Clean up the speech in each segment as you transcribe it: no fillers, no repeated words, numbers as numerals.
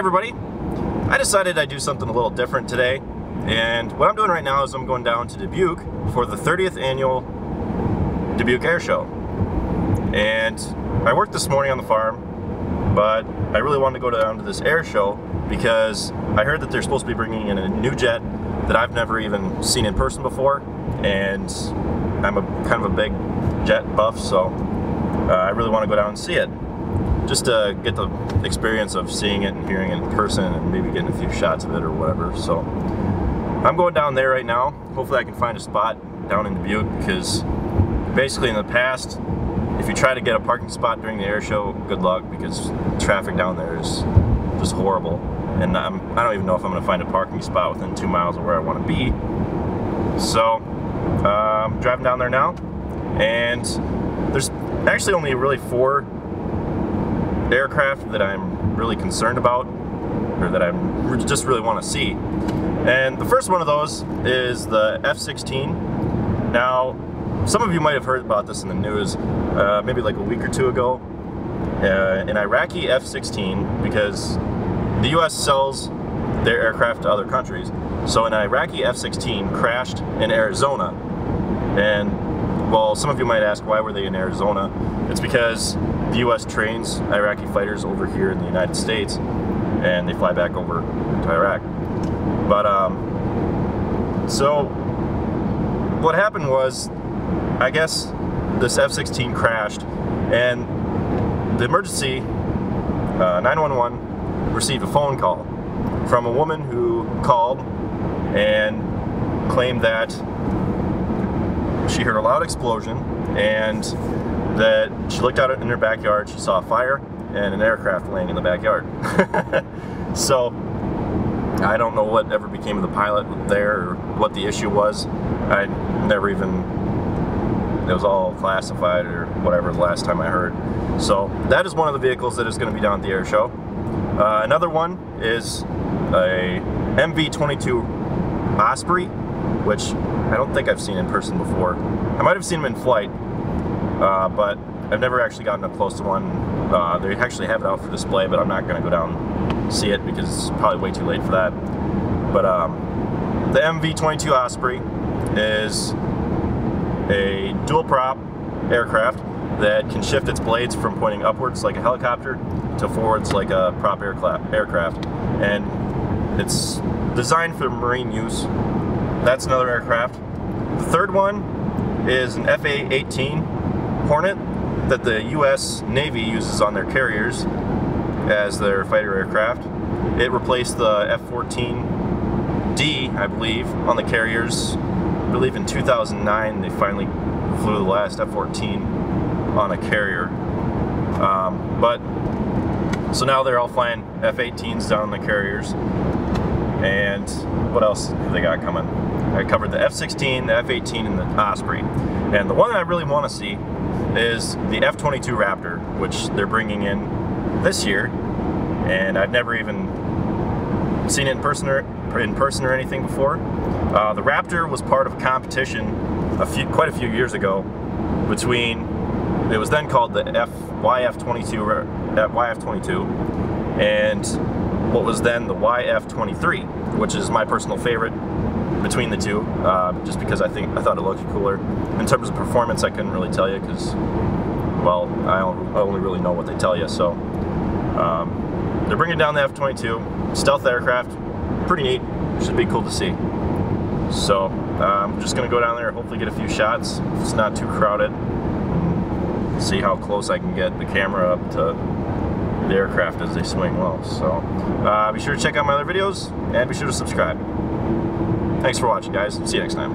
everybody. I decided I'd do something a little different today, and what I'm doing right now is I'm going down to Dubuque for the 30th annual Dubuque Airshow. And I worked this morning on the farm, but I really wanted to go down to this Airshow because I heard that they're supposed to be bringing in a new jet that I've never even seen in person before, and I'm kind of a big jet buff, so I really want to go down and see it, just to get the experience of seeing it and hearing it in person and maybe getting a few shots of it or whatever. So I'm going down there right now. Hopefully I can find a spot down in Dubuque, because basically in the past, if you try to get a parking spot during the air show, good luck, because traffic down there is just horrible. And I don't even know if I'm going to find a parking spot within 2 miles of where I want to be. So I'm driving down there now, and there's actually only really 4 aircraft that I'm really concerned about, or that I just really want to see. And the first one of those is the F-16. Now, some of you might have heard about this in the news maybe like a week or 2 ago. An Iraqi F-16, because the US sells their aircraft to other countries. So an Iraqi F-16 crashed in Arizona. And well, some of you might ask, why were they in Arizona? It's because the US trains Iraqi fighters over here in the United States, and they fly back over to Iraq. But so what happened was, I guess this F-16 crashed, and the emergency 911 received a phone call from a woman who called and claimed that she heard a loud explosion, and that she looked out in her backyard, she saw a fire and an aircraft laying in the backyard. So I don't know what ever became of the pilot there, or what the issue was. I never even, it was all classified or whatever the last time I heard. So that is one of the vehicles that is going to be down at the air show. Another one is a MV-22 Osprey, which I don't think I've seen in person before. I might have seen them in flight, but I've never actually gotten up close to one. They actually have it out for display, but I'm not going to go down and see it because it's probably way too late for that. But the MV-22 Osprey is a dual prop aircraft that can shift its blades from pointing upwards like a helicopter to forwards like a prop aircraft, and it's designed for marine use. That's another aircraft. The third one is an FA-18 Hornet that the US Navy uses on their carriers as their fighter aircraft. It replaced the F-14D, I believe, on the carriers. I believe in 2009 they finally flew the last F-14 on a carrier. So now they're all flying F-18s down the carriers. And what else have they got coming? I covered the F-16, the F-18, and the Osprey. And the one that I really want to see is the F-22 Raptor, which they're bringing in this year. And I've never even seen it in person or anything before. The Raptor was part of a competition quite a few years ago between, it was then called the YF-22, and what was then the YF-23, which is my personal favorite between the two, just because I thought it looked cooler. In terms of performance, I couldn't really tell you because, well, I only really know what they tell you. So they're bringing down the F-22, stealth aircraft, pretty neat, should be cool to see. So I'm just gonna go down there, hopefully get a few shots if it's not too crowded, see how close I can get the camera up to the aircraft as they swing low. So be sure to check out my other videos, and be sure to subscribe. Thanks for watching, guys. See you next time.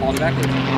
Falling backwards.